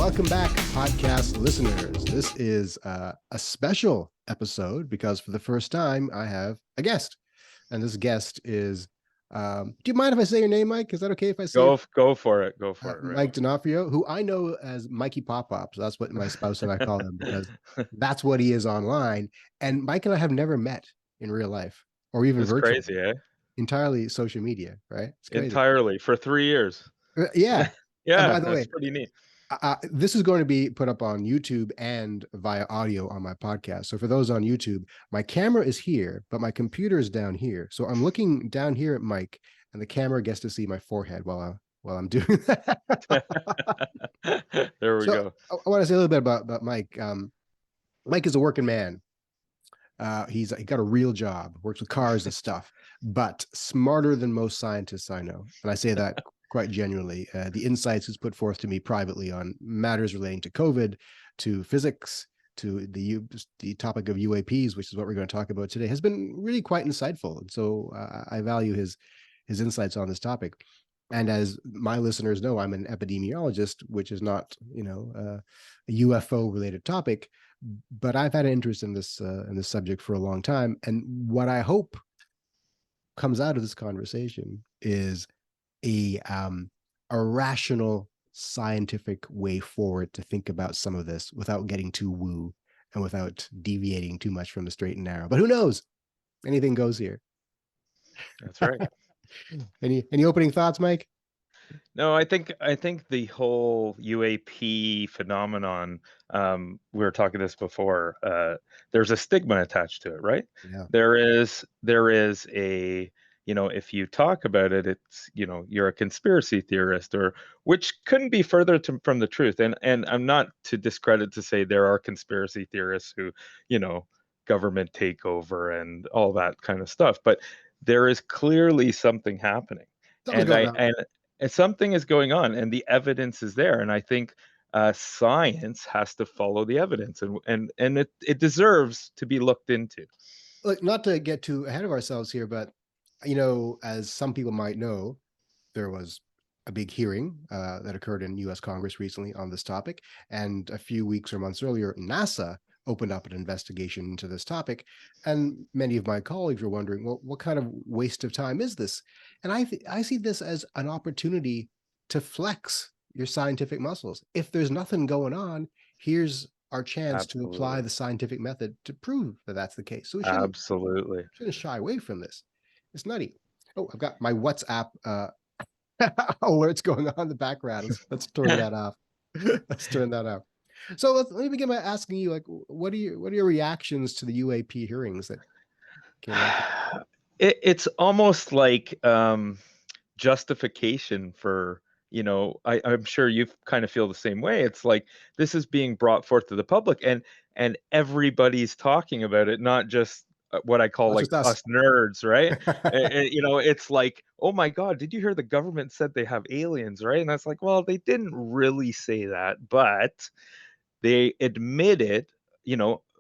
Welcome back, podcast listeners. This is a special episode because for the first time I have a guest. And this guest is, do you mind if I say your name, Mike? Is that okay if I say Go for it. Go for it, Mike Raywat. Donofrio, who I know as Mikey Pop-Pop. So that's what my spouse and I call him because that's what he is online. And Mike and I have never met in real life or even It's crazy, virtually, eh? entirely social media, right? It's crazy. Entirely for 3 years. Yeah. And Yeah, by the that's way, pretty neat. this is going to be put up on YouTube and via audio on my podcast. So for those on YouTube, my camera is here, but my computer is down here. So I'm looking down here at Mike, and the camera gets to see my forehead while I'm doing that. There we So go. I want to say a little bit about Mike. Mike is a working man. He got a real job, works with cars and stuff, but smarter than most scientists I know. And I say that quite genuinely. The insights he's put forth to me privately on matters relating to COVID, to physics, to the topic of UAPs, which is what we're going to talk about today, has been really quite insightful. And so I value his insights on this topic. And as my listeners know, I'm an epidemiologist, which is not, a UFO related topic, but I've had an interest in this subject for a long time. And what I hope comes out of this conversation is a rational scientific way forward to think about some of this without getting too woo and without deviating too much from the straight and narrow. But who knows? Anything goes here. That's right. Any opening thoughts, Mike? No, I think the whole UAP phenomenon, we were talking this before, there's a stigma attached to it, right? Yeah. There is a, if you talk about it, it's, you're a conspiracy theorist, or which couldn't be further from the truth. And I'm not to discredit to say there are conspiracy theorists who, you know, government takeover and all that kind of stuff, but there is clearly something happening. Something's And going I on. and something is going on, and the evidence is there. And I think science has to follow the evidence, and it deserves to be looked into. Look, not to get too ahead of ourselves here, but as some people might know, there was a big hearing that occurred in U.S. Congress recently on this topic, and a few weeks or months earlier, NASA opened up an investigation into this topic, and many of my colleagues were wondering, well, what kind of waste of time is this? And I see this as an opportunity to flex your scientific muscles. If there's nothing going on, here's our chance to apply Absolutely. the scientific method to prove that that's the case. So we Absolutely. shouldn't shy away from this. It's nutty. Oh, I've got my WhatsApp alerts going on in the background. Let's turn that off. Let's turn that off. So let me begin by asking you, like, what are your reactions to the UAP hearings that came out? It's almost like justification for, I'm sure you kind of feel the same way. It's like this is being brought forth to the public, and everybody's talking about it, not just what I call Not like just us. us nerds, right? It's like, oh my God, did you hear the government said they have aliens, right? And that's like, well, they didn't really say that, but they admitted,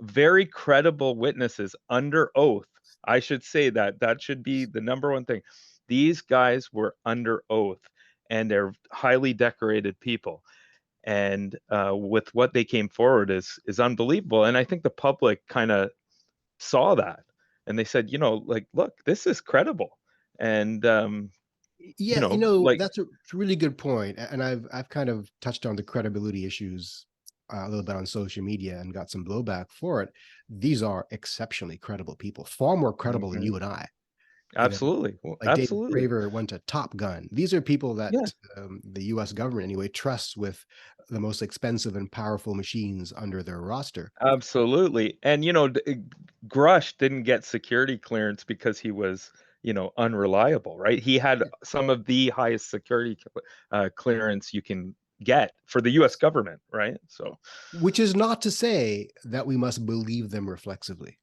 very credible witnesses under oath. I should say that should be the number one thing. These guys were under oath, and they're highly decorated people. And with what they came forward is unbelievable. And I think the public kind of saw that, and they said, like, look, this is credible. And Yeah, like, that's a really good point, and I've kind of touched on the credibility issues a little bit on social media and got some blowback for it. These are exceptionally credible people, far more credible than mhm, you and I. You know, absolutely, well, like David absolutely, Fravor went to Top Gun. These are people that yeah. the U.S. government anyway trusts with the most expensive and powerful machines under their roster. Absolutely. And, Grush didn't get security clearance because he was, unreliable, right? He had some of the highest security clearance you can get for the US government, right? So Which is not to say that we must believe them reflexively.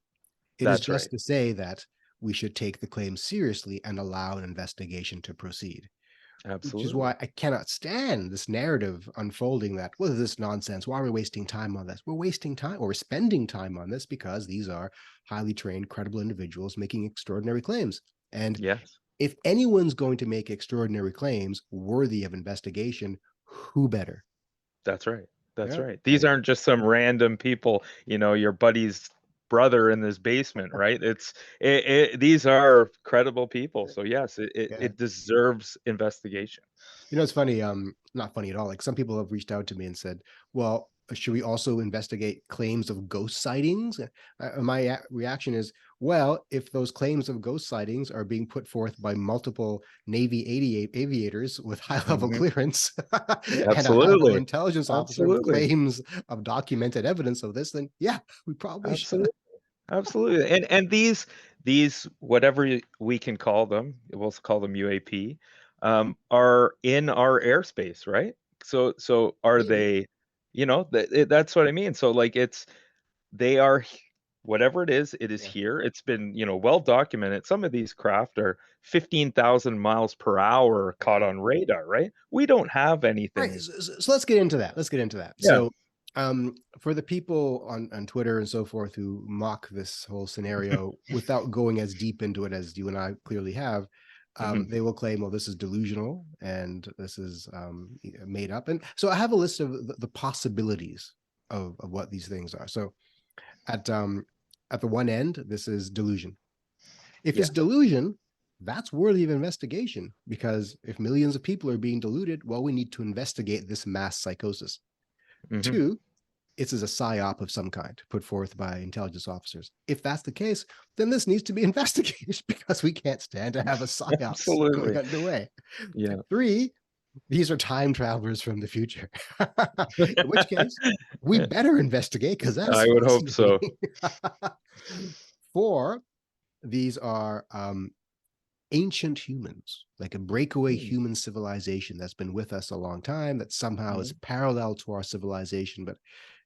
It is that's just right. to say that we should take the claim seriously and allow an investigation to proceed. Which is Absolutely. why I cannot stand this narrative unfolding that, well, this nonsense. Why are we wasting time on this? We're wasting time, or we're spending time on this because these are highly trained, credible individuals making extraordinary claims. And Yes, if anyone's going to make extraordinary claims worthy of investigation, who better? that's right. That's Yeah. right. These aren't just some random people, your buddy's brother in this basement, right? These are credible people. So yes, Yeah. it deserves investigation. It's funny, not funny at all. Like some people have reached out to me and said, well, should we also investigate claims of ghost sightings? My reaction is, well, if those claims of ghost sightings are being put forth by multiple Navy aviators with high level Mhm. clearance and a high level Absolutely. intelligence officer with Absolutely. claims of documented evidence of this, then yeah, we probably should. Absolutely. Absolutely. And these whatever we can call them, we'll call them UAP, are in our airspace, right? So are Maybe. they, that's what I mean. So like they are whatever it is Yeah. here. It's been, well documented. Some of these craft are 15,000 miles per hour caught Yeah. on radar, right? We don't have All right, anything. so let's get into that. Let's get into that. Yeah. So, for the people on Twitter and so forth who mock this whole scenario without going as deep into it as you and I clearly have, Mhm. they will claim, well, this is delusional and this is made up. And so I have a list of the possibilities of what these things are. So at the one end, this is delusion. If it's Yes. delusion, that's worthy of investigation because if millions of people are being deluded, well, we need to investigate this mass psychosis. Mhm. Two, this is a psyop of some kind put forth by intelligence officers. If that's the case, then this needs to be investigated because we can't stand to have a psyops going Absolutely. underway. Yeah. Three, these are time travelers from the future. In which case, we better investigate because that's I would hope fascinating. so. Four, these are ancient humans, like a breakaway Mm. human civilization that's been with us a long time, that somehow is Mhm. parallel to our civilization, but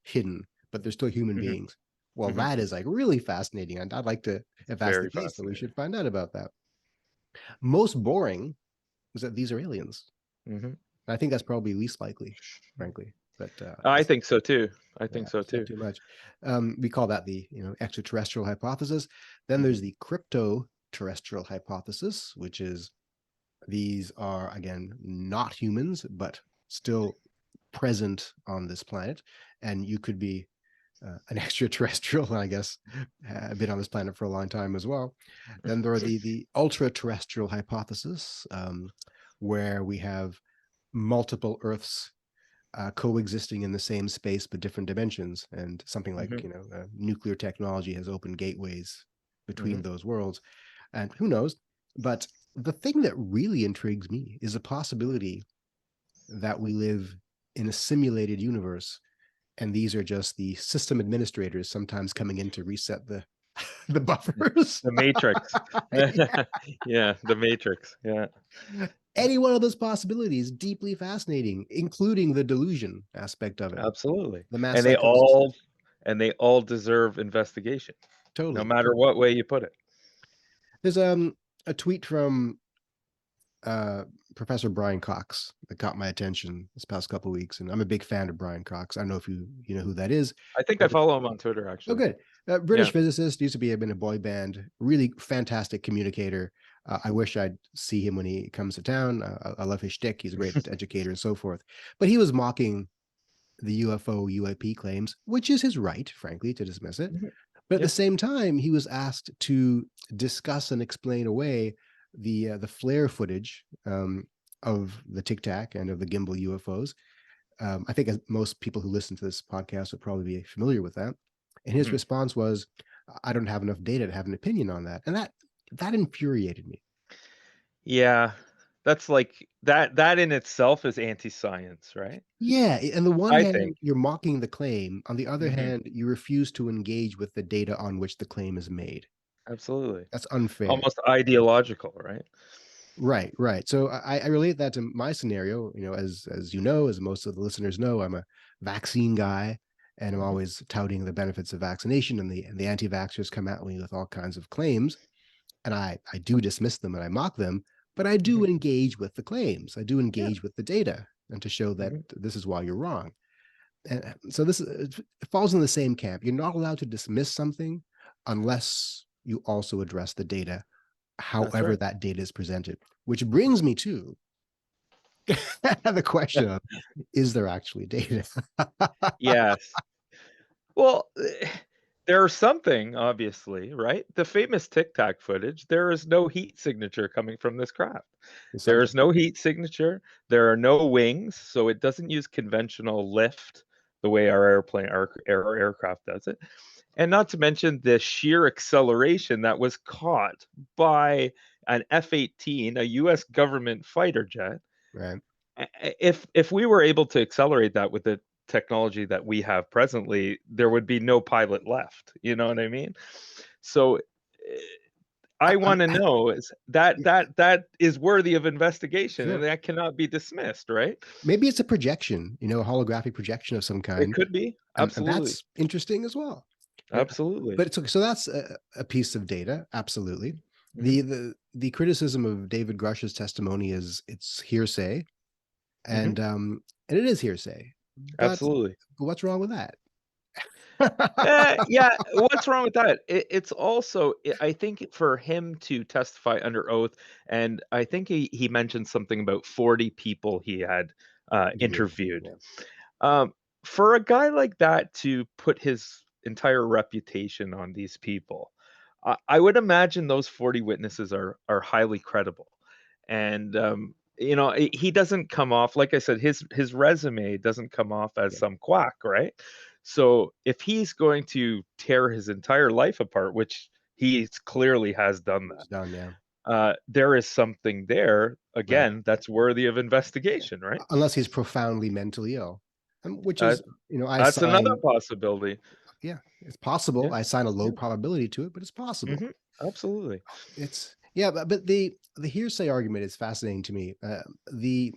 hidden, but they're still human Mhm. beings. Well, Mhm. that is like really fascinating. And I'd like to, if that's the Very case, then we fascinating. should find out about that. Most boring is that these are aliens. Mhm. I think that's probably least likely, frankly. But I think so too. I yeah, think so it's not too. too much. We call that the extraterrestrial hypothesis. Then Mhm. there's the crypto terrestrial hypothesis, which is these are, again, not humans, but still present on this planet. And you could be an extraterrestrial, I guess, been on this planet for a long time as well. Then there are the ultra terrestrial hypothesis, where we have multiple Earths coexisting in the same space but different dimensions. And something like, Mhm. nuclear technology has opened gateways between Mhm. those worlds. And who knows? But the thing that really intrigues me is the possibility that we live in a simulated universe and these are just the system administrators sometimes coming in to reset the buffers. The Matrix. Yeah. Yeah, the Matrix. Yeah. Any one of those possibilities deeply fascinating, including the delusion aspect of it, Absolutely. the mass And they psychosis. all and they all deserve investigation, no Totally, matter totally. what way you put it. There's a tweet from uh, Professor Brian Cox that caught my attention this past couple of weeks, and I'm a big fan of Brian Cox. I don't know if you know who that is. I think I follow him on Twitter, Oh, actually. good. British Yeah. physicist, used to be in a boy band, really fantastic communicator. I wish I'd see him when he comes to town. I love his shtick. He's a great educator and so forth. But he was mocking the UFO UAP claims, which is his right, frankly, to dismiss it. Mhm. But at the Yeah. same time, he was asked to discuss and explain away the flare footage of the Tic Tac and of the gimbal UFOs. I think most people who listen to this podcast would probably be familiar with that. And his Mhm. response was, "I don't have enough data to have an opinion on that," and that infuriated me. Yeah. That's like that in itself is anti-science, right? Yeah, on the one I think. hand, you're mocking the claim. On the other Mhm. hand, you refuse to engage with the data on which the claim is made. Absolutely. That's unfair. Almost ideological, right? Right, right. So I relate that to my scenario. As you know, as most of the listeners know, I'm a vaccine guy, and I'm Mhm. always touting the benefits of vaccination. And the anti-vaxxers come at me with all kinds of claims, and I do dismiss them and I mock them, but I do Mhm. engage with the claims. I do Yeah. engage with the data, and to show that Mhm. this is why you're wrong. And so it falls in the same camp. You're not allowed to dismiss something unless you also address the data That's however right. that data is presented. Which brings me to The question of, is there actually data? Yes. Well, there's something, obviously, right? The famous Tic Tac footage, there is no heat signature coming from this craft. There's There something. is no heat signature. There are no wings, so it doesn't use conventional lift the way our aircraft does it. And not to mention the sheer acceleration that was caught by an F-18, a US government fighter jet. Right. If we were able to accelerate that with the technology that we have presently, there would be no pilot left. You know what I mean? So I want to know is that is worthy of investigation, and Sure. that cannot be dismissed, right? Maybe it's a projection, a holographic projection of some It kind, could be. and Absolutely. that's interesting as well. Yeah. Absolutely. But so that's a piece of data. Absolutely. Mhm. The criticism of David Grush's testimony is it's hearsay, Mhm. and it is hearsay. But Absolutely. what's wrong with that? Yeah, what's wrong with that? It's also I think for him to testify under oath, and I think he mentioned something about 40 people he had Interviewed. interviewed. Yeah. Um, for a guy like that to put his entire reputation on these people, I would imagine those 40 witnesses are highly credible. And he doesn't come off, like I said, his resume doesn't come off as Yeah. some quack, right? So if he's going to tear his entire life apart, which he clearly has done It's done. Yeah. that, there is something there Right. again that's worthy of Yeah. investigation, right? Unless he's profoundly mentally ill, which Uh, is, I that's another sign. possibility. Yeah, it's possible. Yeah, I assign a low yeah. probability to it, but it's possible. Absolutely. It's yeah, but the hearsay argument is fascinating to me. The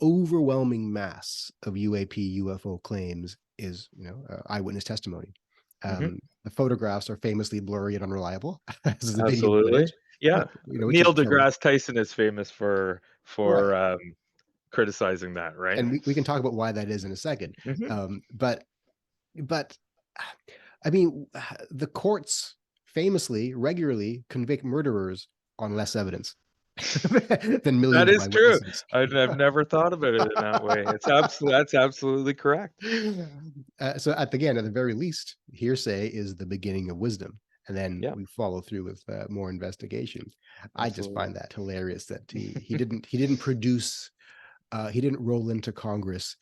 overwhelming mass of UAP UFO claims is eyewitness testimony. Mhm. The photographs are famously blurry and unreliable, as is the video Absolutely. footage, Yeah. which Neil is killer. deGrasse Tyson is famous for Right, criticizing that, right? and we can talk about why that is in a second. Mhm. But I mean, the courts famously regularly convict murderers on less evidence than That millions of is true. eyewitnesses. I've never thought about it in that way. That's absolutely correct. So again, at the very least, hearsay is the beginning of wisdom, and then Yeah, we follow through with more investigation. I just absolutely. find that hilarious that he didn't produce, he didn't roll into Congress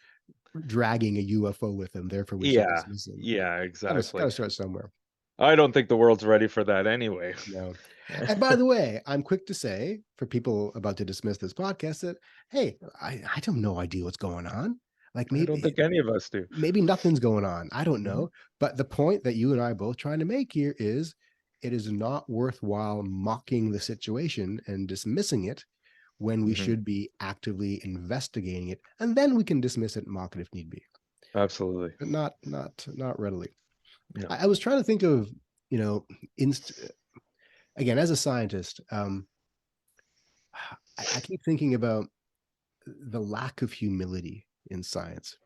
dragging a UFO with him. Therefore, we should Yeah. dismiss him. Yeah, Got exactly. to start somewhere. I don't think the world's ready for that anyway. No. And by the way, I'm quick to say for people about to dismiss this podcast that, hey, I don't no idea what's going on. Like I don't think any of us do. maybe nothing's going on. I don't Mhm. know. But the point that you and I are both trying to make here is it is not worthwhile mocking the situation and dismissing it when we Mhm. should be actively investigating it. And then we can dismiss it and mock it if need be. Absolutely. But not readily. No. I was trying to think of, you know, again, as a scientist, I keep thinking about the lack of humility in science.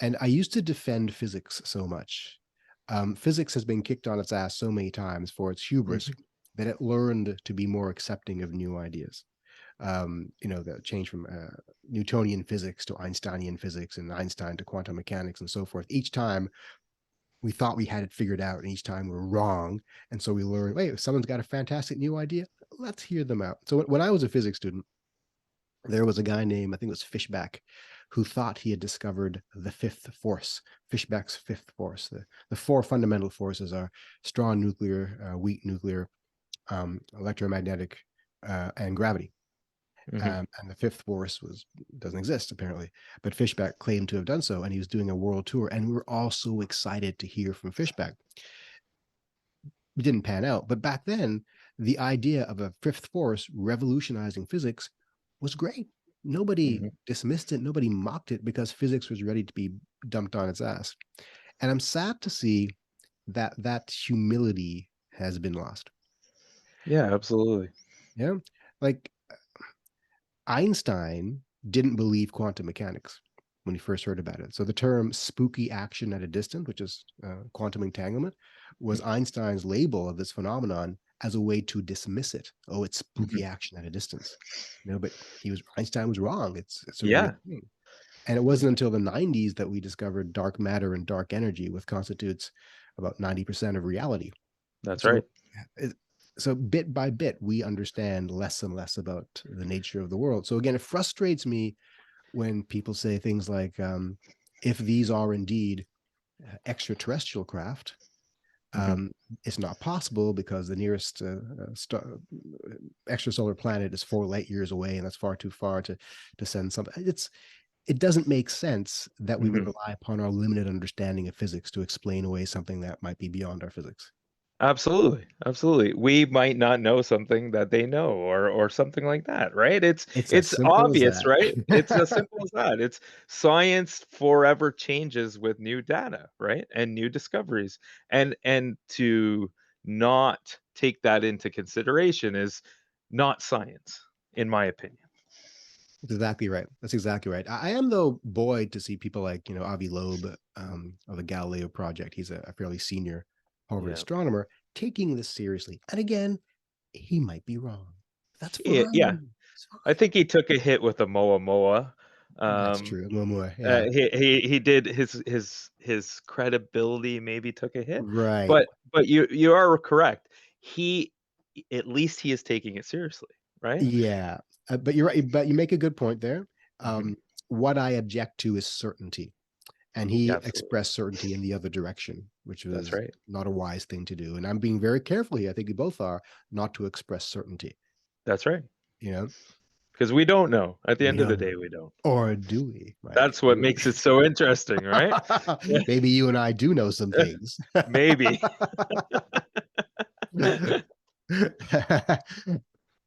And I used to defend physics so much. Physics has been kicked on its ass so many times for its hubris Mhm. that it learned to be more accepting of new ideas. The change from Newtonian physics to Einsteinian physics and Einstein to quantum mechanics and so forth. Each time we thought we had it figured out, and each time we're wrong. And so we learn, wait, if someone's got a fantastic new idea, let's hear them out. So when I was a physics student, there was a guy named, I think it was Fishback, who thought he had discovered the fifth force, Fishback's fifth force. The four fundamental forces are strong nuclear, weak nuclear, electromagnetic, and gravity. Mhm. And the fifth force doesn't exist apparently, but Fishback claimed to have done so, and he was doing a world tour, and we were all so excited to hear from Fishback. It didn't pan out, but back then, the idea of a fifth force revolutionizing physics was great. Nobody Mhm. dismissed it, nobody mocked it because physics was ready to be dumped on its ass. And I'm sad to see that humility has been lost. Yeah, absolutely. Yeah, like Einstein didn't believe quantum mechanics when he first heard about it. So the term spooky action at a distance, which is quantum entanglement, was Einstein's label of this phenomenon as a way to dismiss it. Oh, it's spooky action at a distance. But Einstein was wrong. It's a real Yeah, thing. And it wasn't until the 90s that we discovered dark matter and dark energy, which constitutes about 90% of reality. that's So right. so bit by bit, we understand less and less about the nature of the world. So again, it frustrates me when people say things like, if these are indeed extraterrestrial craft, Mhm. it's not possible because the nearest extrasolar planet is 4 light years away, and that's far too far to send something. It doesn't make sense that we would Mhm. rely upon our limited understanding of physics to explain away something that might be beyond our physics. Absolutely, absolutely. We might not know something that they know, or something like that, right? It's as It's simple as obvious, that. right? It's as simple as that. It's science forever changes with new data, right? And new discoveries. And to not take that into consideration is not science, in my opinion. That's exactly right. That's exactly right. I am though buoyed to see people like Avi Loeb of the Galileo Project. He's a fairly senior Harvard Yeah. astronomer taking this seriously. And again, he might be wrong. That's Yeah. fine. It's I fine. think he took a hit with the Moa Moa. That's Um, true. More. Yeah. he did his credibility maybe took a hit, Right. but you are correct. He at least he is taking it seriously, right? Yeah. But you're right. But you make a good point there. Mhm. Um, what I object to is certainty. And he Absolutely. expressed certainty in the other direction, which That's was right. not a wise thing to do. And I'm being very careful here. I think we both are not to express certainty. That's right. You know, Because we don't know. At the we end of the don't, day, we don't. or do we, Mike? That's what makes it so interesting, right? Maybe you and I do know some things. Maybe.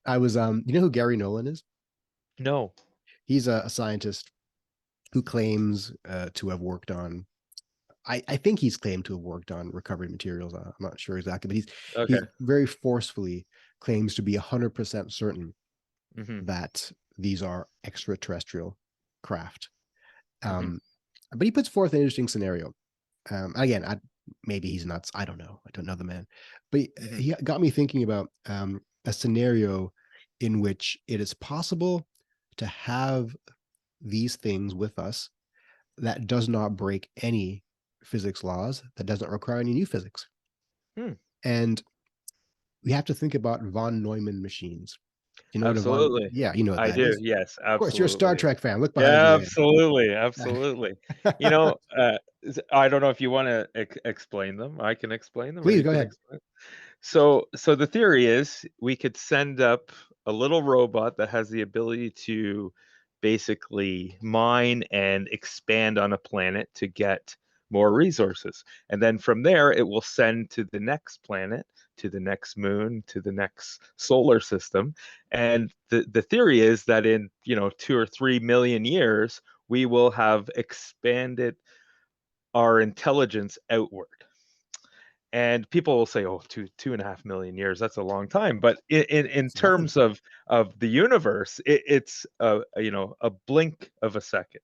I was, you know who Gary Nolan is? No. He's a scientist who claims to have worked on. I think he's claimed to have worked on recovered materials. I'm not sure exactly, but Okay. he's very forcefully claims to be 100% certain Mhm. that these are extraterrestrial craft. Mhm. Um, but he puts forth an interesting scenario. Again, maybe he's nuts. I don't know. I don't know the man, but Mhm. he got me thinking about a scenario in which it is possible to have these things with us that does not break any physics laws, that doesn't require any new physics. Hmm. And we have to think about von Neumann machines. You know what a von? Absolutely. Yeah, you know what I that do. is. Yes, Of course, you're a Star absolutely. Trek fan. Look behind Yeah, your absolutely, head. absolutely. You know, I don't know if you wanna explain them. I can explain them, or Please you go can ahead. explain. So the theory is we could send up a little robot that has the ability to basically mine and expand on a planet to get more resources. And then from there, it will send to the next planet, to the next moon, to the next solar system. And the theory is that in, 2 or 3 million years, we will have expanded our intelligence outward. And people will say, "Oh, 2.5 million years, that's a long time." But in It's nothing. terms of the universe, it's a blink of a second.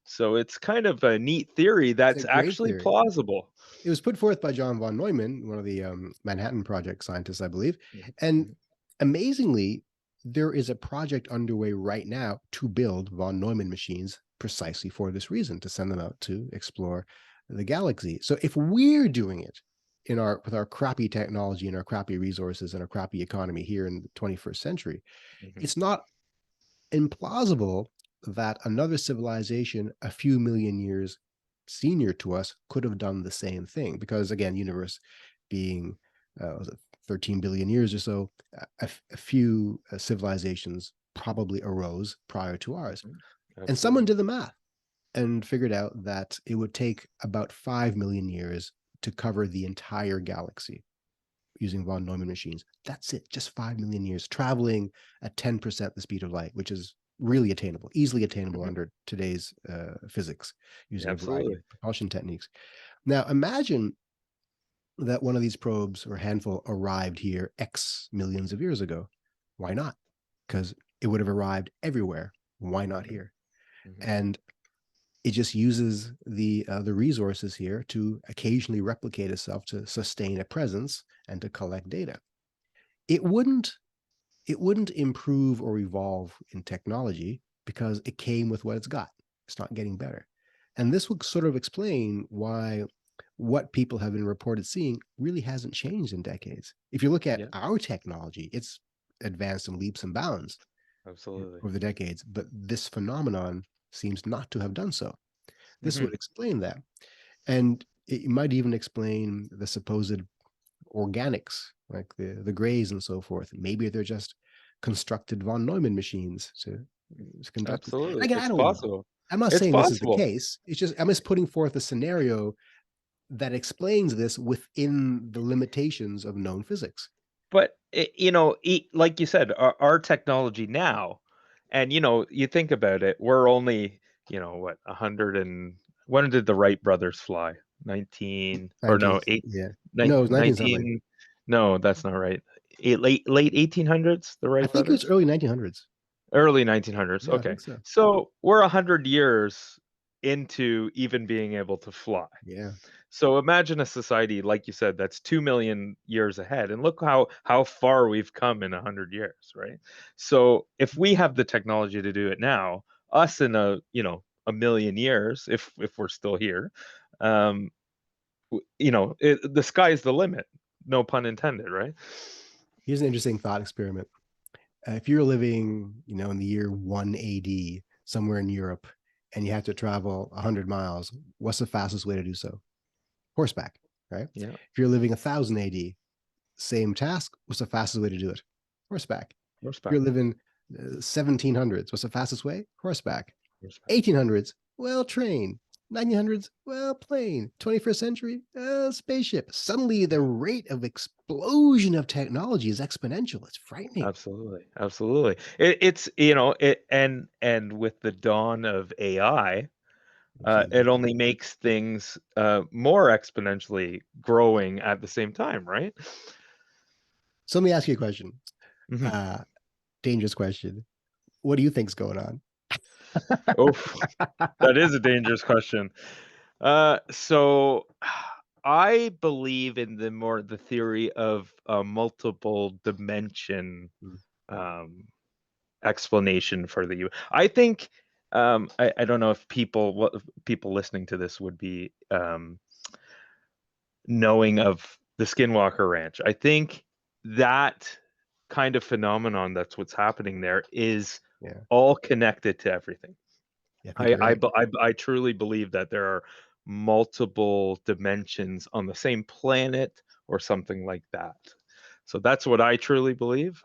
So it's kind of a neat theory It's a that's great actually theory. plausible. It was put forth by John von Neumann, one of the Manhattan Project scientists, I believe. Mhm, And mhm, amazingly, there is a project underway right now to build von Neumann machines precisely for this reason, to send them out to explore the galaxy. So if we're doing it with our crappy technology and our crappy resources and our crappy economy here in the 21st century, mhm, it's not implausible that another civilization a few million years senior to us could have done the same thing, because again, universe being was it 13 billion years or so, a few civilizations probably arose prior to ours, mhm. and someone Absolutely. did the math and figured out that it would take about 5 million years to cover the entire galaxy using von Neumann machines. That's it, just 5 million years, traveling at 10% the speed of light, which is really attainable, easily attainable Mhm. under today's physics using a variety Absolutely. of propulsion techniques. Now, imagine that one of these probes or handful arrived here X millions of years ago. Why not? Because it would have arrived everywhere. Why not Mhm, here? mhm, And it just uses the resources here to occasionally replicate itself to sustain a presence and to collect data. it wouldn't improve or evolve in technology because it came with what it's got. It's not getting better. And this would sort of explain why what people have been reported seeing really hasn't changed in decades. If you look at Yeah, our technology, it's advanced in leaps and bounds absolutely. over the decades, but this phenomenon seems not to have done so. This Hmm. would explain that. And it might even explain the supposed organics, like the grays and so forth. Maybe they're just constructed von Neumann machines to conduct this. Absolutely. Again, I It's don't know. possible. I'm not It's saying this is the possible. case. It's just I'm just putting forth a scenario that explains this within the limitations of known physics. But like you said, our technology now, and you think about it, we're only, what, 100 and when did the Wright brothers fly? 19 or no, 19th, 8 yeah. No, it was 19 something. 19. No, that's not right. Late 1800s, the I Wright think it was brothers? early 1900s. Early 1900s. Yeah, I Okay. think so. So, we're 100 years into even being able to fly. Yeah. So imagine a society, like you said, that's 2 million years ahead, and look how far we've come in 100 years, right? So if we have the technology to do it now, us in a million years, if we're still here, um, the sky is the limit. No pun intended, right? Here's an interesting thought experiment. If you're living, in the year 1 AD somewhere in Europe and you have to travel 100 miles, what's the fastest way to do so? Horseback, right? Yeah, If you're living 1000 AD, same task, what's the fastest way to do it? Horseback. If you're horseback, living 1700s, what's the fastest way? Horseback. horseback. 1800s, well, train. 1900s, well, plane. 21st century, spaceship. Suddenly, the rate of explosion of technology is exponential. It's frightening. Absolutely, absolutely. It's and with the dawn of AI, Absolutely. it only makes things more exponentially growing at the same time, right? So let me ask you a question. Hmm. Uh, Dangerous question. What do you think's going on? Oh, that is a dangerous question. So I believe in the theory of a multiple dimension Hmm. um, explanation for the U. I think I don't know if people listening to this would be knowing of the Skinwalker Ranch. I think that kind of phenomenon, that's what's happening there, is Yeah, all connected to everything. yeah, I think I you're I right. be- I truly believe that there are multiple dimensions on the same planet or something like that. So that's what I truly believe.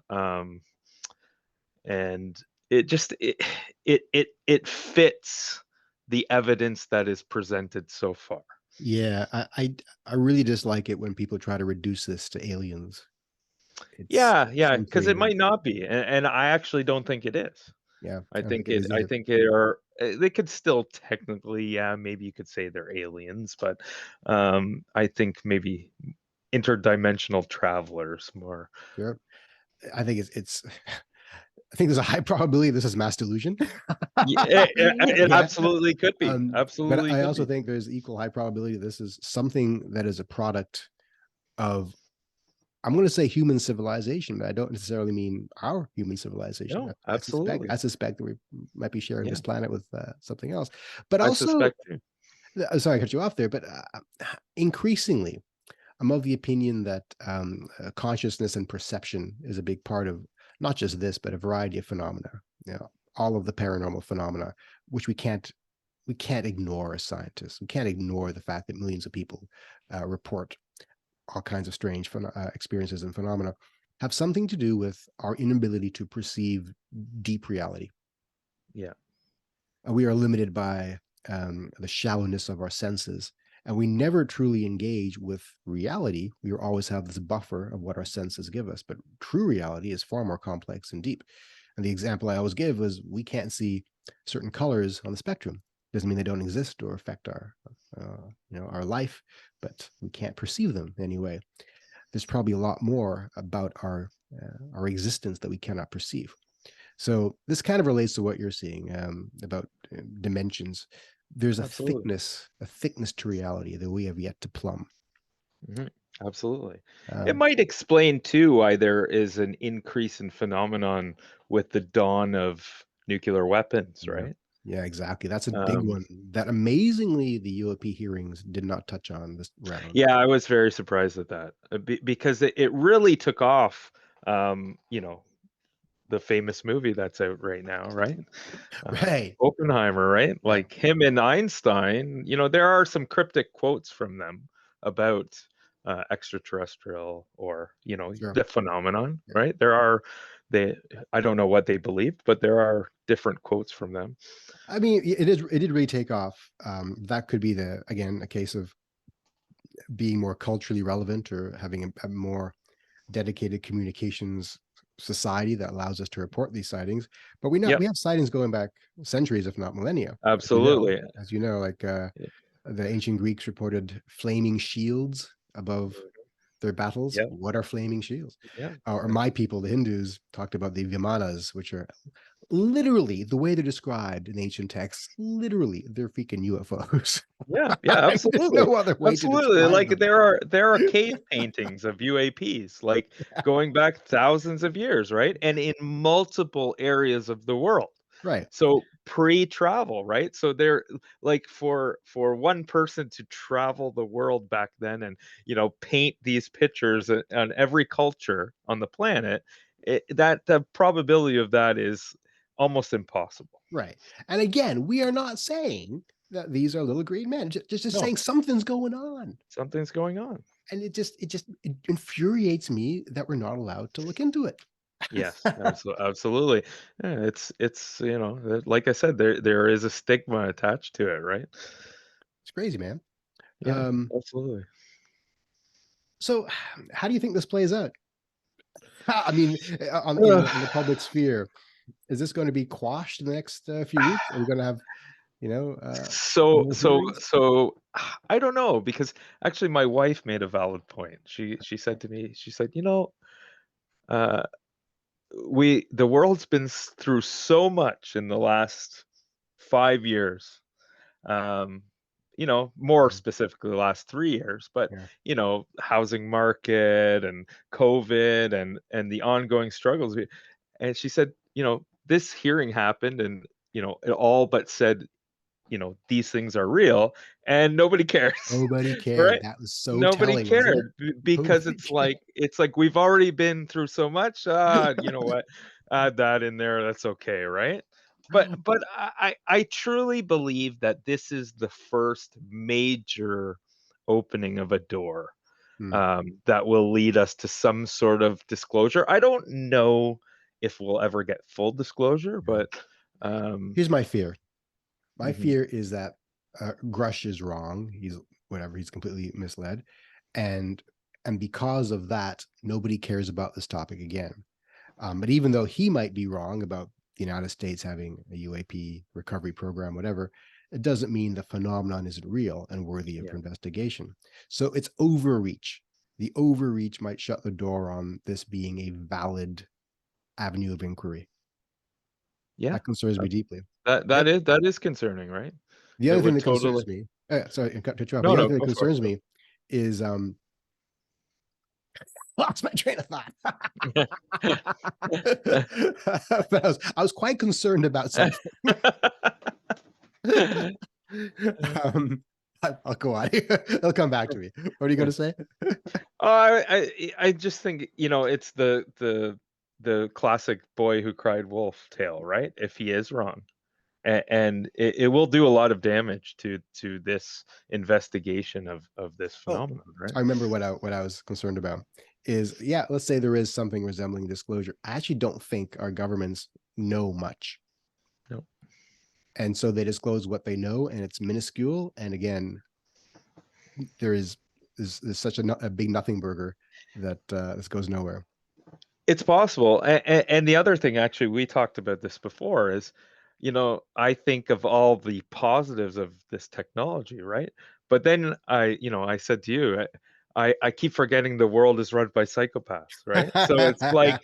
And it just it fits the evidence that is presented so far. Yeah, I really dislike it when people try to reduce this to aliens. It's Yeah, yeah, because it something. might not be, and I actually don't think it is. Yeah, I I don't think think it it. is I either. think it are. They could still technically, yeah, maybe you could say they're aliens, but I think maybe interdimensional travelers more. Sure. I think it's I think there's a high probability this is mass delusion. Yeah, it Yeah. absolutely could be. But Absolutely I could also be. think there's equal high probability this is something that is a product of, I'm going to say human civilization, but I don't necessarily mean our human civilization. No, I absolutely. suspect that we might be sharing Yeah, this planet with something else. But I also, suspect too. sorry, I cut you off there. But increasingly, I'm of the opinion that consciousness and perception is a big part of not just this, but a variety of phenomena. All of the paranormal phenomena, which we can't ignore as scientists. We can't ignore the fact that millions of people report all kinds of strange experiences and phenomena, have something to do with our inability to perceive deep reality. Yeah, We are limited by the shallowness of our senses, and we never truly engage with reality. We always have this buffer of what our senses give us, but true reality is far more complex and deep. And the example I always give is we can't see certain colors on the spectrum. Doesn't mean they don't exist or affect our life, but we can't perceive them anyway. There's probably a lot more about our existence that we cannot perceive. So this kind of relates to what you're seeing about dimensions. There's absolutely. a thickness to reality that we have yet to plumb. Mhm. Absolutely. It Um, might explain too why there is an increase in phenomenon with the dawn of nuclear weapons, yeah, right? yeah, exactly. That's a big Um, one that amazingly the UAP hearings did not touch on this round. yeah, I was very surprised at that because it really took off. You know, the famous movie that's out right now, right? Right. Oppenheimer, right? Yeah. Like him and Einstein, there are some cryptic quotes from them about extraterrestrial or, Sure. the phenomenon, Yeah. right? They, I don't know what they believed, but there are different quotes from them. I mean, it did really take off. That could be again, a case of being more culturally relevant or having a more dedicated communications society that allows us to report these sightings. But we Yep, have sightings going back centuries, if not millennia, absolutely. as you know, like the ancient Greeks reported flaming shields above their battles. Yep, What are flaming shields? yep, Or yep. my people, the Hindus, talked about the Vimanas, which are literally the way they're described in ancient texts. Literally, they're freaking UFOs. Yeah, yeah, There's absolutely. no other way to Absolutely. describe Like them. there are cave paintings of UAPs, like going back thousands of years, right? And in multiple areas of the world. Right. So pre-travel, right? So they're like for one person to travel the world back then and paint these pictures on every culture on the planet, that the probability of that is almost impossible. Right. And again, we are not saying that these are little green men. Just No, saying something's going on. something's going on. And it infuriates me that we're not allowed to look into it. Yes, absolutely. Yeah, it's like I said, there is a stigma attached to it, right? It's crazy, man. Yeah, Um, absolutely. so how do you think this plays out? I mean, on in the public sphere, is this going to be quashed in the next few weeks? Are we going to have, you know, So more so hearings? so I don't know because actually my wife made a valid point. She said to me, she said, uh, the world's been through so much in the last 5 years. Um, more Mm, specifically the last 3 years, but yeah. housing market and COVID and the ongoing struggles. And she said, this hearing happened and it all but said, these things are real and nobody cares. Nobody cared. Right? That was so Nobody telling, wasn't it? cared because Nobody it's cared. like we've already been through so much. You know what? Add that in there. That's okay, right? But I truly believe that this is the first major opening of a door Hmm. that will lead us to some sort of disclosure. I don't know if we'll ever get full disclosure, Yeah. but um, Here's my fear. My mhm, fear is that Grush is wrong. He's whatever. He's completely misled, and because of that, nobody cares about this topic again. But even though he might be wrong about the United States having a UAP recovery program, whatever, it doesn't mean the phenomenon isn't real and worthy of yeah, investigation. So it's overreach. The overreach might shut the door on this being a valid avenue of inquiry. yeah. That concerns me deeply. That Yep. that is concerning, right? The It other thing would that totally. concerns me, sorry, I cut to you off, but No, the other no, thing that go for concerns me is lost my train of thought. But I was quite concerned about something. um, I'll go on. It'll come back to me. What are you going to say? I just think, it's the classic boy who cried wolf tale, right? If he is wrong. And it will do a lot of damage to this investigation of this Oh, phenomenon, right? I remember what I was concerned about is, yeah, let's say there is something resembling disclosure. I actually don't think our governments know much. No. And so they disclose what they know, and it's minuscule. And again, there is such a big nothing burger that this goes nowhere. It's possible. And the other thing, actually, we talked about this before, is, I think of all the positives of this technology, right? But then I said to you, I keep forgetting the world is run by psychopaths, right? So it's like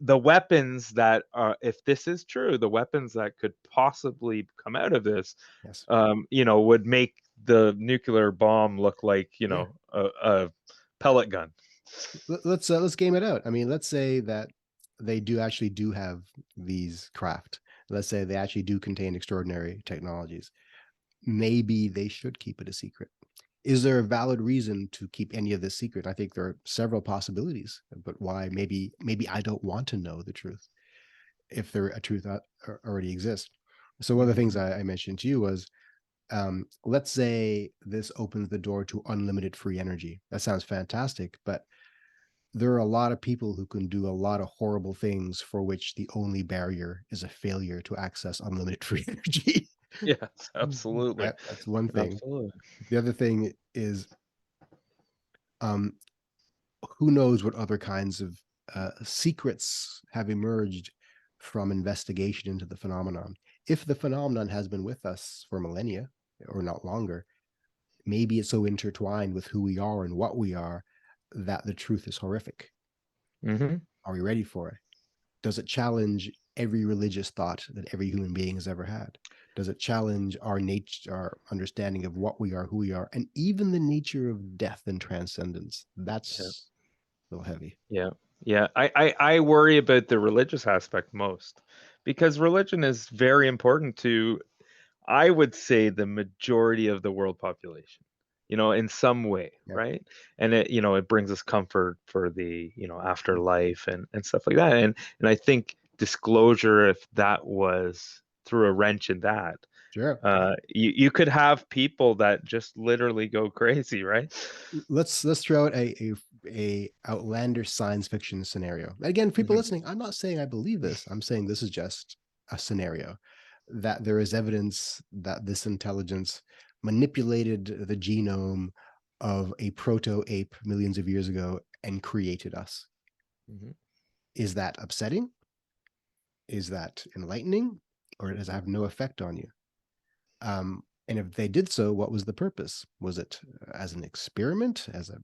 the weapons that are, if this is true, the weapons that could possibly come out of this, Yes. would make the nuclear bomb look like, Yeah. a pellet gun. Let's game it out. I mean, let's say that they do have these craft. Let's say they actually do contain extraordinary technologies. Maybe they should keep it a secret. Is there a valid reason to keep any of this secret? I think there are several possibilities, but why? Maybe I don't want to know the truth if there a truth already exists. So one of the things I mentioned to you was, let's say this opens the door to unlimited free energy. That sounds fantastic, but there are a lot of people who can do a lot of horrible things for which the only barrier is a failure to access unlimited free energy. Yes, absolutely. That's one thing. Absolutely. The other thing is, who knows what other kinds of secrets have emerged from investigation into the phenomenon. If the phenomenon has been with us for millennia or not longer, maybe it's so intertwined with who we are and what we are that the truth is horrific. Mm-hmm. Are we ready for it? Does it challenge every religious thought that every human being has ever had? Does it challenge our nature, our understanding of what we are, who we are, and even the nature of death and transcendence? That's a little heavy. Yeah. Yeah. I worry about the religious aspect most, because religion is very important to, I would say, the majority of the world population, in some way, Yeah. right? And it brings us comfort for the, afterlife and stuff like that. And I think disclosure, if that was through a wrench in that, Sure. you could have people that just literally go crazy, right? Let's throw out a outlandish science fiction scenario. Again, people Mhm. listening, I'm not saying I believe this. I'm saying this is just a scenario, that there is evidence that this intelligence manipulated the genome of a proto ape millions of years ago and created us. Mhm. Is that upsetting? Is that enlightening? Or does it have no effect on you? And if they did so, what was the purpose? Was it as an experiment, as a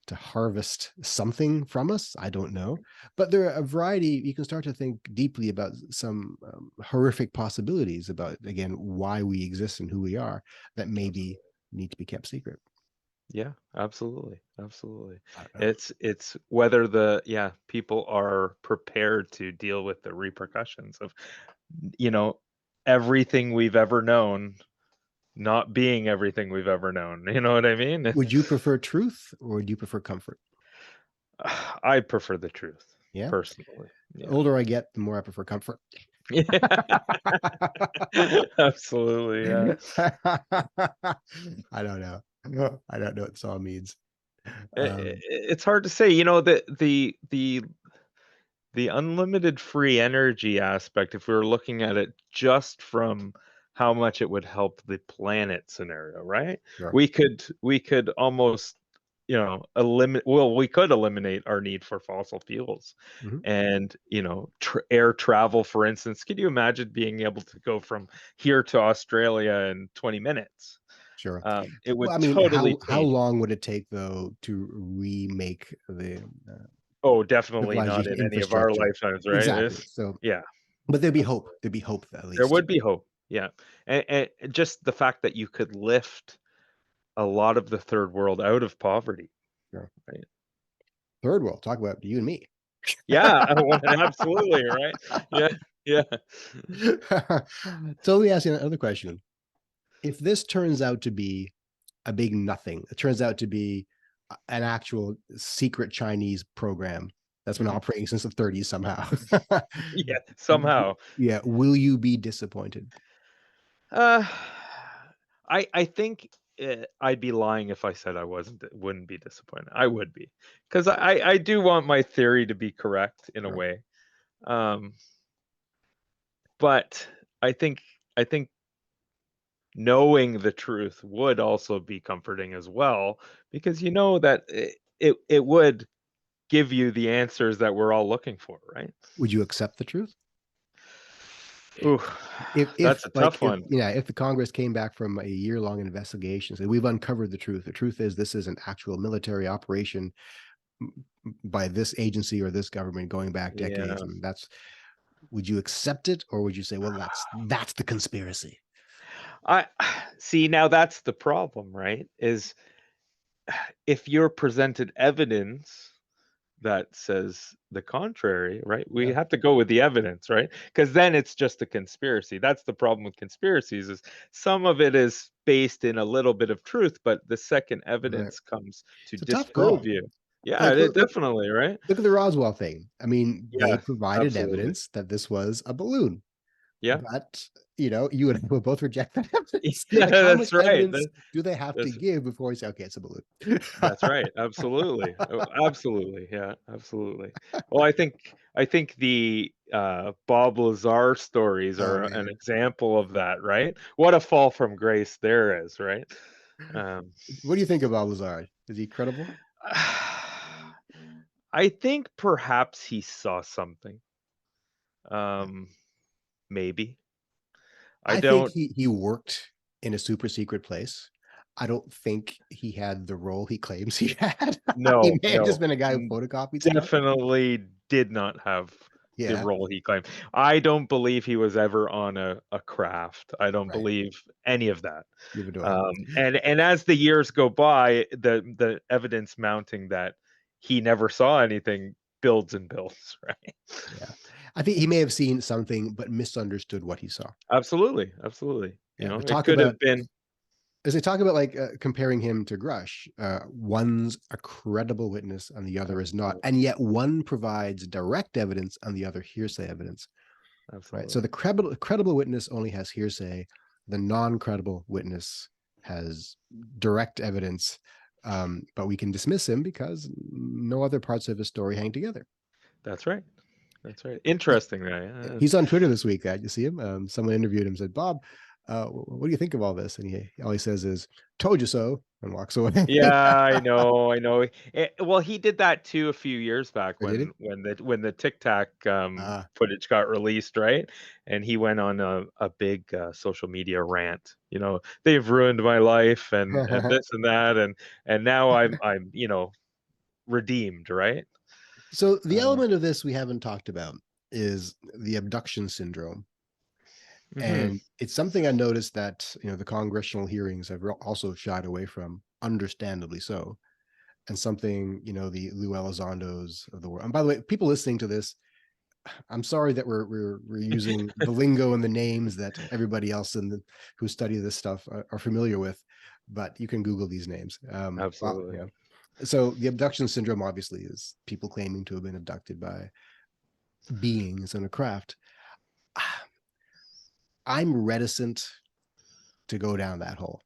to harvest something from us? I don't know, but there are a variety. You can start to think deeply about some horrific possibilities about, again, why we exist and who we are, that maybe need to be kept secret. Yeah, absolutely. Absolutely. I don't know. It's whether the people are prepared to deal with the repercussions of, you know, everything we've ever known not being everything we've ever known. You know what I mean? Would you prefer truth or would you prefer comfort? I prefer the truth, Yeah. personally. The Yeah. older I get, the more I prefer comfort. Absolutely, yeah. I don't know. I don't know what this all means. It's hard to say, the unlimited free energy aspect, if we were looking at it just from how much it would help the planet scenario, right? Sure. We could almost, we could eliminate our need for fossil fuels. Mhm. And, air travel, for instance. Could you imagine being able to go from here to Australia in 20 minutes? Sure. It Well, I would mean, totally how change. long would it take, though, to remake the Oh, definitely not civilization in any of our infrastructure? lifetimes, right? Exactly. So, Yeah, but there'd be hope. absolutely. There'd be hope at There least. would be hope. Yeah. And just the fact that you could lift a lot of the third world out of poverty, Sure. right? Third world, talk about you and me. Yeah, absolutely, right? Yeah, yeah. So let me ask you another question. If this turns out to be a big nothing, it turns out to be an actual secret Chinese program that's been Mhm. operating since the 30s somehow. Yeah, somehow. Yeah, will you be disappointed? Uh, I think, I'd be lying if I said I wouldn't be disappointed. I would be, because I do want my theory to be correct in a Sure. way. Um, but I think knowing the truth would also be comforting as well, because you know that it would give you the answers that we're all looking for, right? Would you accept the truth? Ooh, that's a tough If one. if the Congress came back from a year-long investigation, say we've uncovered the truth. The truth is this is an actual military operation by this agency or this government going back decades, Yeah. and that's, would you accept it or would you say, well, that's the conspiracy? I see, now that's the problem, right? Is if you're presented evidence that says the contrary, right? We Yeah, have to go with the evidence, right? Because then it's just a conspiracy. That's the problem with conspiracies is some of it is based in a little bit of truth, but the second right. evidence comes to It's a tough disprove call. you. Yeah, Like, definitely, right? look at the Roswell thing. I mean, they Yeah, provided absolutely. evidence that this was a balloon, Yeah. but you and I will both reject that evidence. Yeah, Like, how much that's right. evidence do they have to That's give before we say, okay, it's a balloon? That's right. Absolutely. Oh, absolutely. Yeah, absolutely. Well, I think the Bob Lazar stories Oh are an man, example of that, right? What a fall from grace there is, right? Um, what do you think about Lazard? Is he credible? I think perhaps he saw something. Um, Maybe. I I think don't he worked in a super secret place. I don't think he had the role he claims he had. He No, may have just no. been a guy who photocopied stuff. Definitely did not have the Yeah, role he claimed. I don't believe he was ever on a craft. I don't right. believe any of that. Neither do I. And as the years go by, the evidence mounting that he never saw anything builds and builds, right? Yeah. I think he may have seen something, but misunderstood what he saw. Absolutely, absolutely. Yeah. But It could have been as they talk about like comparing him to Grush, one's a credible witness and the other is not. absolutely, And yet one provides direct evidence and the other hearsay evidence. Right. So absolutely. the credible witness only has hearsay. The non-credible witness has direct evidence, but we can dismiss him because no other parts of his story hang together. That's right. That's right. He, Interesting, right? he's on Twitter this week. You see him? Someone interviewed him, said, "Bob, what do you think of all this?" And all he says is, "Told you so," and walks away. Yeah, I know, I know. Well, he did that too a few years back Or did he? when the Tic Tac Ah, footage got released, right? And he went on a big social media rant. They've ruined my life and this and that, and now I'm redeemed, right? so the Uh, element of this we haven't talked about is the abduction syndrome. mhm. And it's something I noticed that, the congressional hearings have also shied away from, understandably so. And something, the Lou Elizondos of the world. And by the way, people listening to this, I'm sorry that we're using the lingo and the names that everybody else who study this stuff are familiar with, but you can Google these names. Well, Absolutely. yeah. So the abduction syndrome obviously is people claiming to have been abducted by beings in a craft. I'm reticent to go down that hole.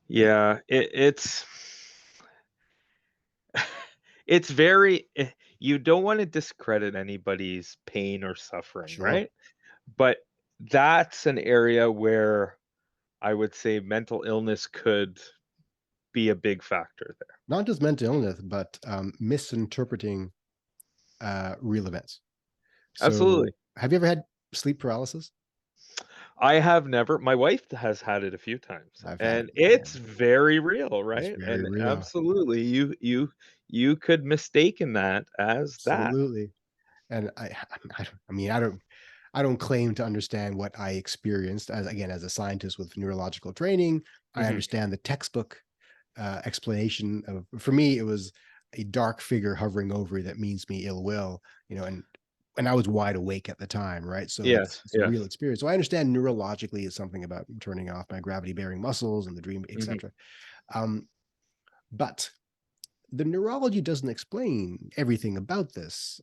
Yeah, it's very you don't want to discredit anybody's pain or suffering, Sure. right? But that's an area where I would say mental illness could be a big factor there. Not just mental illness, but misinterpreting real events. So, Absolutely. have you ever had sleep paralysis? I have never my wife has had it a few times, I've had it. and it's Yeah, very real, it's right? very And real. absolutely, you could mistaken that as that. Absolutely. And I mean, I don't claim to understand what I experienced as a scientist with neurological training. I Mhm. understand the textbook explanation of, for me, it was a dark figure hovering over you that means me ill will, and I was wide awake at the time, right? So Yes, it's a yes. real experience. So I understand neurologically it's something about turning off my gravity bearing muscles and the dream, Mhm. etc. Um, but the neurology doesn't explain everything about this.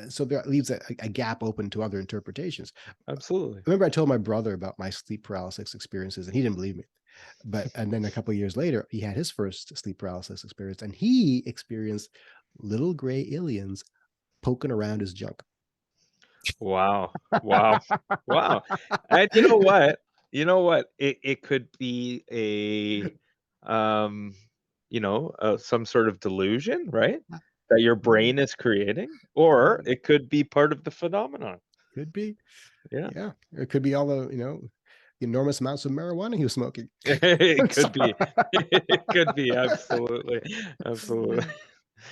So that leaves a gap open to other interpretations. Absolutely. I remember I told my brother about my sleep paralysis experiences, and he didn't believe me. And then a couple of years later, he had his first sleep paralysis experience, and he experienced little gray aliens poking around his junk. Wow. Wow. Wow. And you know what? You know what? It could be some sort of delusion, right? That your Yeah, brain is creating, yeah, or it could be part of the phenomenon. could be. Yeah. Yeah, it could be all the enormous amounts of marijuana he was smoking. It I'm could sorry. be. It could be, absolutely. Absolutely.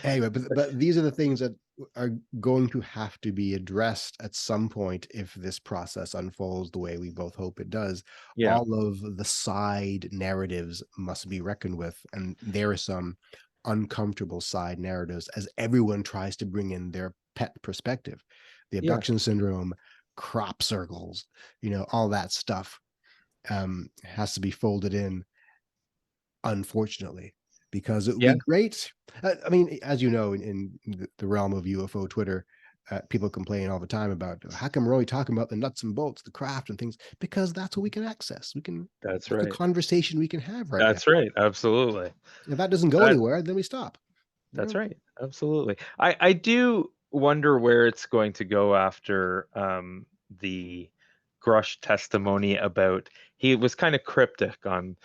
Anyway, but these are the things that are going to have to be addressed at some point if this process unfolds the way we both hope it does. Yeah, All of the side narratives must be reckoned with, and there are some uncomfortable side narratives as everyone tries to bring in their pet perspective. The yeah, abduction syndrome, crop circles, all that stuff has to be folded in, unfortunately, because it would yeah. be great. I mean, as you know, in the realm of UFO Twitter, people complain all the time about how come we're only talking about the nuts and bolts, the craft and things, because that's what we can access. That's That's the right. conversation we can have right now. That's right. Absolutely. If that doesn't go That anywhere, then we stop. that's right. Absolutely. I do wonder where it's going to go after the Grush testimony about he was kind of cryptic on,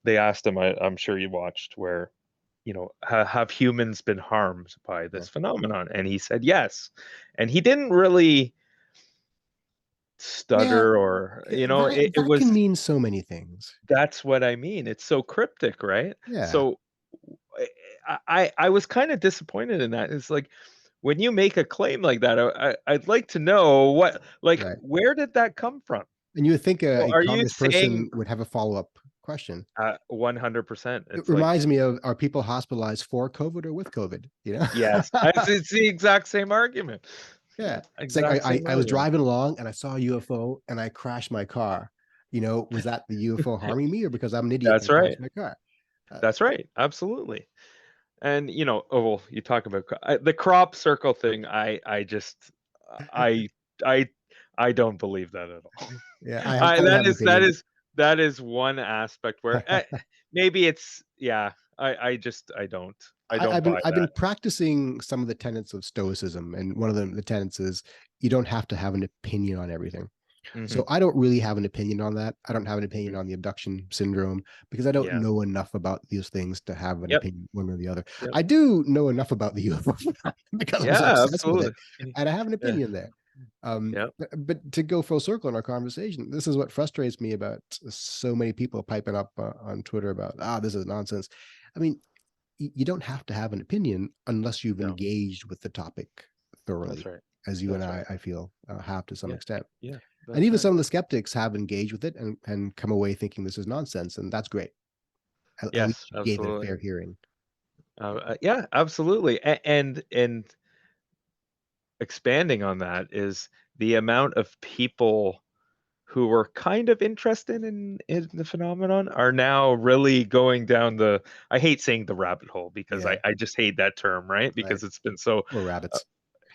they asked him, I'm sure you watched, where, have humans been harmed by Yeah. this phenomenon? And he said yes. And he didn't really Yeah, stutter or, that it that can was, mean so many things. that's what I mean. It's so cryptic, right? Yeah, So I was kind of disappointed in that. It's like when you make a claim like that, I'd like to know right. where did that come from? And you would think So a are you congressperson saying would have a follow-up question. 100%? It It's like, reminds me of, are people hospitalized for COVID or with COVID? yes, it's the exact same argument. Yeah. It's like Exact same I was argument. driving along and I saw a UFO and I crashed my car. Was that the UFO harming me or because I'm an idiot and That's I crashed right. my car? Uh, That's right. Absolutely. And oh, well, you talk about the crop circle thing. I just I I I don't believe that at all. yeah, I don't That have an is opinion. that is one aspect where maybe it's yeah. I don't I've been buy I've been that. practicing some of the tenets of stoicism, and one of the tenets is you don't have to have an opinion on everything. Hmm. So I don't really have an opinion on that. I don't have an opinion on the abduction syndrome because I don't Yeah. know enough about these things to have an Yep. opinion one way or the other. Yep. I do know enough about the UFO because I'm so Yeah. obsessed with it, Absolutely. and I have an Yeah. opinion there. Yep. But to go full circle in our conversation, this is what frustrates me about so many people piping up on Twitter about this is nonsense. I mean, you don't have to have an opinion unless you've No. engaged with the topic That's thoroughly, right. as you and That's right. I feel have to some Yeah. extent. Yeah. And That's even right. some of the skeptics have engaged with it and come away thinking this is nonsense, and that's great. At least Yes. you gave it a Absolutely. fair hearing. Yeah. Absolutely. And expanding on that is the amount of people who were kind of interested in the phenomenon are now really going down the I hate saying the rabbit hole because Yeah, I just hate that term, right? right. Because it's been so Or uh, rabbits.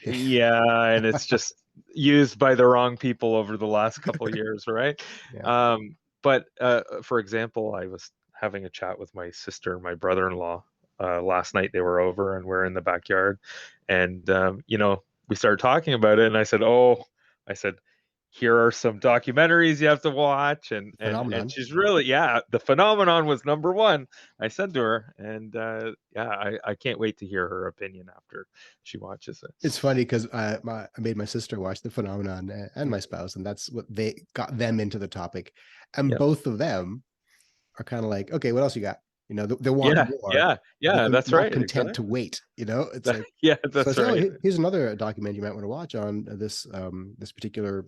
yeah, and it's just used by the wrong people over the last couple of years, right? Yeah. But for example, I was having a chat with my sister and my brother-in-law last night. They were over and we're in the backyard, and we started talking about it, and I said, here are some documentaries you have to watch, and Phenomenon. she's really, yeah, the phenomenon was number one. I said to her, and yeah, I can't wait to hear her opinion after she watches it. It's funny because I made my sister watch the phenomenon and my spouse, and that's what they got them into the topic. And Yep. both of them are kind of like, okay, what else you got? They want Yeah, more, yeah, but yeah, they're that's not right, content to exactly. wait. It's like, Yeah, so I that's said, oh, right. here's another documentary you might want to watch on this particular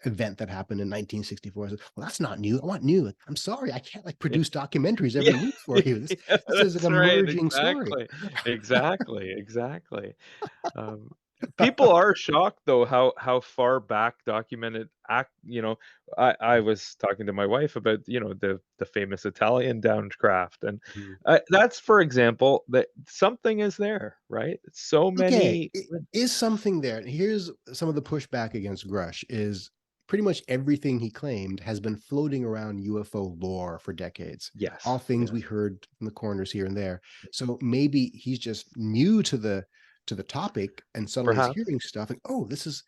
event that happened in 1964. I said, well, that's not new. I want new. I'm sorry, I can't like Yeah, produce documentaries every yeah, week for you. This yeah, this is an that's right, emerging story. exactly. Exactly, exactly. Um, People are shocked though how far back documented I was talking to my wife about the famous Italian downcraft, and Mhm. that's for example that something is there, right? So Okay, many. is something there. Here's some of the pushback against Grush is pretty much everything he claimed has been floating around UFO lore for decades. All Yes, things we yes, heard in the corners here and there. So maybe he's just new to the topic and suddenly is perhaps. hearing stuff and oh, this is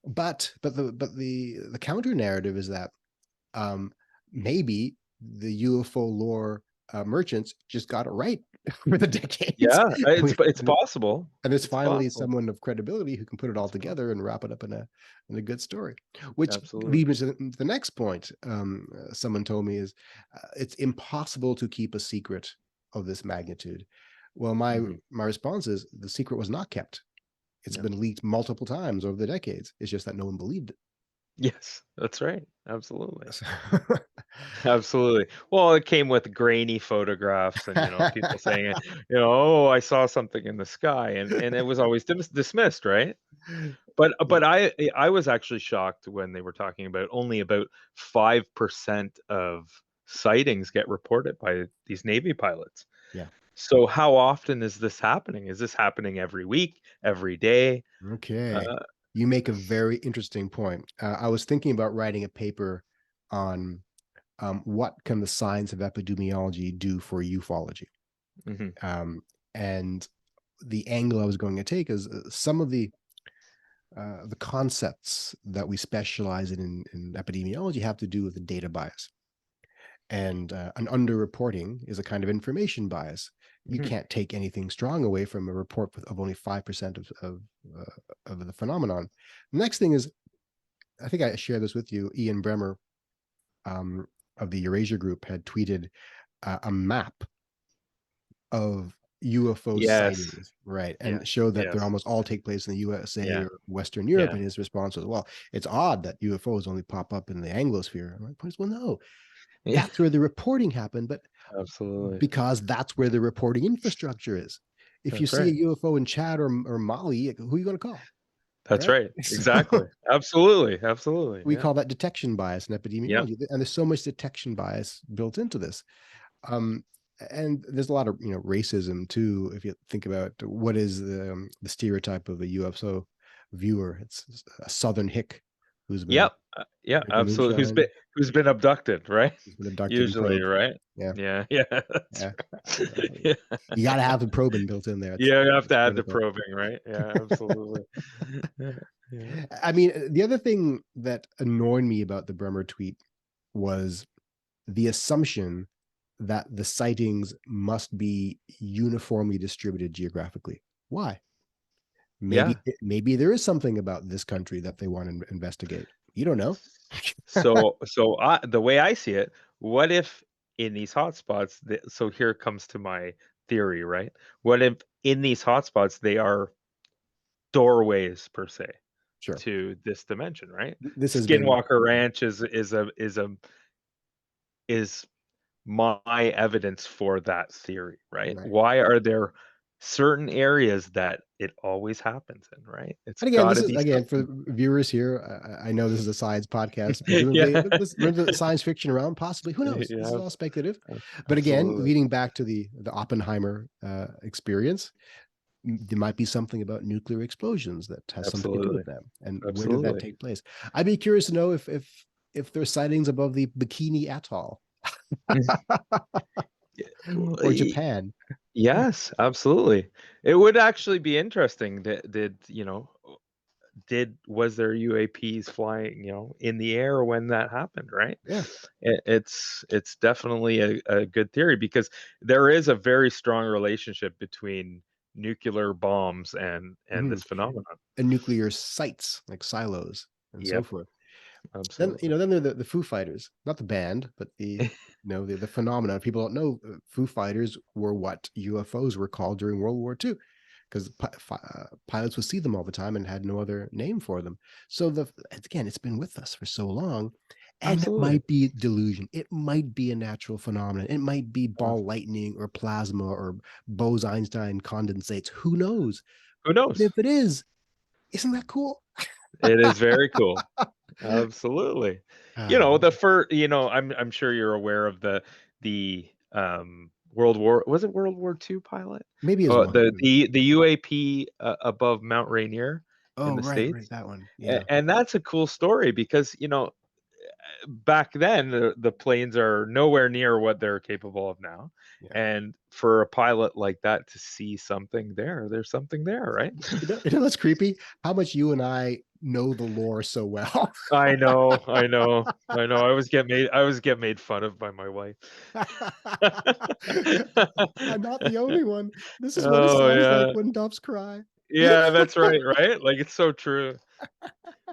but the counter narrative is that um maybe the UFO lore merchants just got it right for the decades. Yeah, it's possible. And there's It's finally possible. someone of credibility who can put it all It's together possible. and wrap it up in a good story. Which Absolutely. leads me to the next point. Someone told me is it's impossible to keep a secret of this magnitude. Well, Mhm. my response is the secret was not kept. It's Yeah. been leaked multiple times over the decades. It's just that no one believed Yes, that's right. Absolutely. it. Absolutely. Well, it came with grainy photographs and, people saying, "Oh, I saw something in the sky," and it was always dismissed, right? But Yeah. I was actually shocked when they were talking about only about 5% of sightings get reported by these Navy pilots. Yeah. So how often is this happening? Is this happening every week, every day? Okay. Uh, You make a very interesting point. I was thinking about writing a paper on what can the science of epidemiology do for ufology, mhm, um, and the angle I was going to take is some of the concepts that we specialize in epidemiology have to do with the data bias. And an underreporting is a kind of information bias. You mhm. can't take anything strong away from a report of only 5% of the phenomenon. The next thing is, I think I shared this with you. Ian Bremmer um, of the Eurasia Group had tweeted a map of UFO Yes. sightings, right? And Yes. showed that they Yes. almost all take place in the USA Yeah. or Western Europe. Yeah. And his response was, well, it's odd that UFOs only pop up in the Anglosphere. I'm like, well, no, Yeah. that's where the reporting happened, but Absolutely. because that's where the reporting infrastructure is. If you That's see right. a UFO in Chad or Mali, who are you going to call? That's Right. right. So Exactly. Absolutely. Absolutely. we Yeah. call that detection bias in Yep. epidemiology. And there's so much detection bias built into this. Um, and there's a lot of racism too. If you think about what is the stereotype of a UFO viewer, it's a Southern hick who's been Yep. Yeah, drinking absolutely. moonshine, Who's been abducted, right? who's been abducted and Usually, probed. right? Yeah, Yeah. Yeah. That's yeah. right. Yeah. You got to have the probing built in there. Yeah, you have to It's add the critical. probing, right? Yeah, absolutely. Yeah. Yeah. I mean, the other thing that annoyed me about the Bremer tweet was the assumption that the sightings must be uniformly distributed geographically. Why? Yeah. Maybe there is something about this country that they want to investigate. You don't know. The way I see it, what if in these hotspots, so here comes to my theory, right? What if in these hotspots they are doorways per se Sure. to this dimension, right? This has been Skinwalker Ranch is my evidence for that theory, right? right. Why are there certain areas that it always happens in, right? It's And again, got this to is be again for something. the viewers here. I know this is a science podcast, Yeah, presumably, but this we're in the science fiction realm. Possibly, who knows? This is yeah, all speculative. But again, absolutely, leading back to the Oppenheimer experience, there might be something about nuclear explosions that has something to do absolutely, with them. And where did that absolutely. take place? I'd be curious to know if there's sightings above the Bikini Atoll or Japan. Yes, absolutely. It would actually be interesting that was there UAPs flying, in the air when that happened, right? Yeah. It's definitely a good theory because there is a very strong relationship between nuclear bombs and Mhm. this phenomenon. And nuclear sites like silos and so Yep, forth. Then absolutely. then there are the Foo Fighters, not the band, but the phenomenon. People don't know Foo Fighters were what UFOs were called during World War II, because pilots would see them all the time and had no other name for them. So again, it's been with us for so long, and it Absolutely. might be delusion. It might be a natural phenomenon. It might be Uh, ball lightning or plasma or Bose-Einstein condensates. Who knows? who But knows? if it is, isn't that cool? It is very cool. Absolutely. Ah, The first, I'm sure you're aware of the was it World War II pilot? maybe as Oh, one. the UAP above Mount Rainier in Oh, the right, States. that one. Yeah, And that's a cool story because, back then the planes are nowhere near what they're capable of now. yeah. And for a pilot like that to see something there's something there, right? What's creepy? How much you and I know the lore so well. I know, I know, I know. I was get made fun of by my wife. I'm not the only one. This is what it Oh sounds like yeah. when doves cry. Yeah, that's right, right? Like it's so true.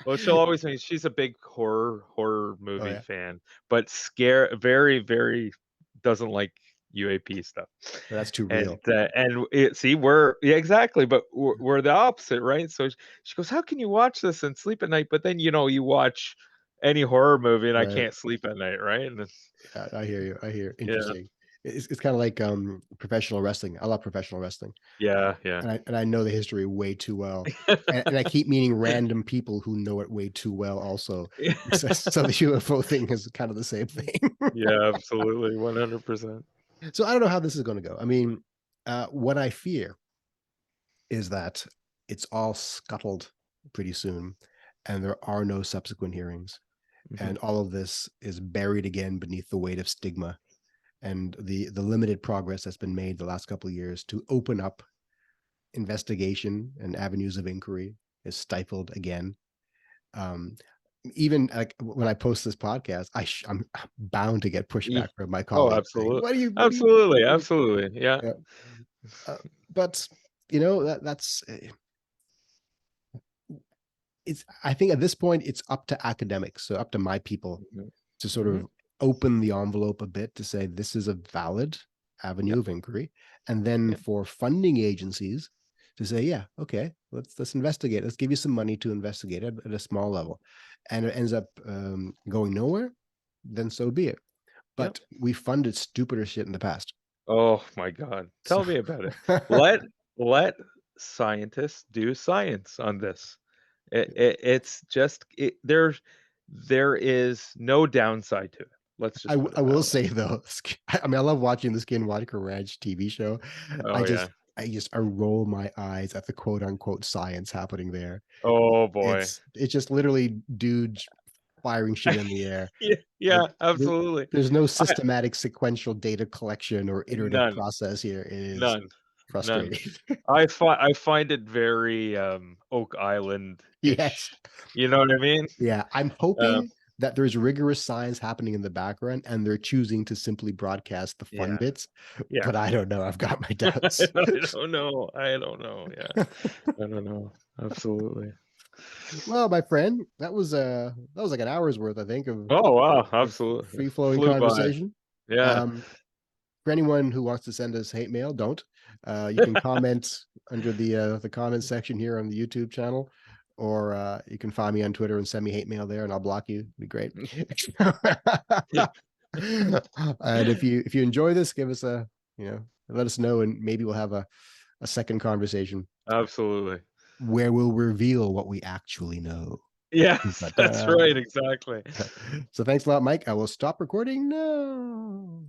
Well, she'll always say she's a big horror Oh movie yeah. fan, but scare very, very doesn't like UAP stuff. That's too And real. see, yeah, exactly, but we're the opposite, right? So she goes, "How can you watch this and sleep at night?" But then you watch any horror movie and I Right. can't sleep at night, right? And Yeah, I hear you. I hear. yeah, Interesting. It's kind of like professional wrestling. I love professional wrestling, yeah, yeah. and I know the history way too well, and I keep meeting random people who know it way too well also. So the UFO thing is kind of the same thing. Yeah, absolutely, 100%. So I don't know how this is going to go. I mean, what I fear is that it's all scuttled pretty soon, and there are no subsequent hearings, Mhm. and all of this is buried again beneath the weight of stigma and the limited progress that's been made the last couple of years to open up investigation and avenues of inquiry is stifled again. Um, Even like when I post this podcast, I'm bound to get Ye pushback from my Oh, colleagues saying, what are you absolutely, doing?" absolutely, yeah. Yeah. But that's it's. I think at this point it's up to academics, so up to my people Mhm, to sort mhm, of open the envelope a bit to say this is a valid avenue yep, of inquiry, and then yep, for funding agencies to say, yeah, okay, let's investigate. Let's give you some money to investigate it at a small level, and it ends up going nowhere. Then so be it. yep. But we funded stupider shit in the past. Oh my god, So tell me about it. Let let scientists do science on this. It's just there is no downside to it. Let's just put I it will that way. say though, I mean, I love watching the Skinwalker Ranch TV show. I Oh, yeah. just, I roll my eyes at the quote unquote science happening there. Oh, boy. It's just literally dudes firing shit in the air. Yeah, Like yeah, absolutely. there's no I systematic sequential data collection or iterative None, process here. It is none, none. frustrating. I find it very, Oak Yes. Island-ish. You know what I mean? Yeah. I'm Um, hoping that there's rigorous science happening in the background and they're choosing to simply broadcast the fun yeah, bits, yeah. but I don't know. I've got my I doubts. don't know, yeah. I don't know. Absolutely. Well, my friend, that was like an hour's worth, I think, Oh, wow, of absolutely. free flowing Flew by. conversation. Yeah. Um, for anyone who wants to send us hate mail, don't. You can comment under the comment section here on the YouTube channel, or you can find me on Twitter and send me hate mail there, and I'll block you. It'd be great. And if you enjoy this, give us a let us know, and maybe we'll have a second conversation Absolutely. where we'll reveal what we actually know. Yes, But that's right, exactly. so thanks a lot, Mike. I will stop recording now.